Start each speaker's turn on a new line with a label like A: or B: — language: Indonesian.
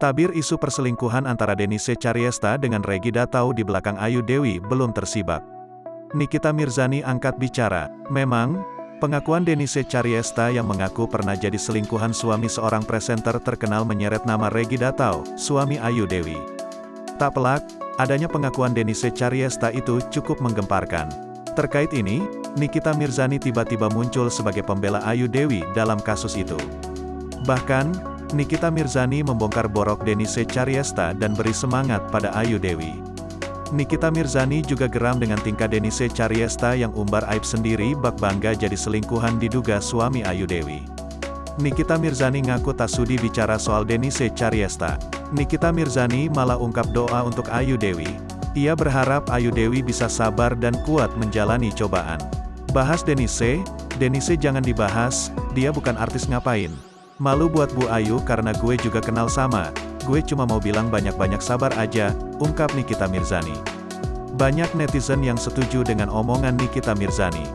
A: Tabir isu perselingkuhan antara Denise Charyesta dengan Reggy Datau di belakang Ayu Dewi belum tersibak. Nikita Mirzani angkat bicara. Memang, pengakuan Denise Charyesta yang mengaku pernah jadi selingkuhan suami seorang presenter terkenal menyeret nama Reggy Datau, suami Ayu Dewi. Tak pelak, adanya pengakuan Denise Charyesta itu cukup menggemparkan. Terkait ini, Nikita Mirzani tiba-tiba muncul sebagai pembela Ayu Dewi dalam kasus itu. Bahkan, Nikita Mirzani membongkar borok Denise Charyesta dan beri semangat pada Ayu Dewi. Nikita Mirzani juga geram dengan tingkah Denise Charyesta yang umbar aib sendiri bak bangga jadi selingkuhan diduga suami Ayu Dewi. Nikita Mirzani ngaku tak sudi bicara soal Denise Charyesta. Nikita Mirzani malah ungkap doa untuk Ayu Dewi. Ia berharap Ayu Dewi bisa sabar dan kuat menjalani cobaan. Bahas Denise jangan dibahas, dia bukan artis ngapain. Malu buat Bu Ayu karena gue juga kenal sama, gue cuma mau bilang banyak-banyak sabar aja, ungkap Nikita Mirzani. Banyak netizen yang setuju dengan omongan Nikita Mirzani.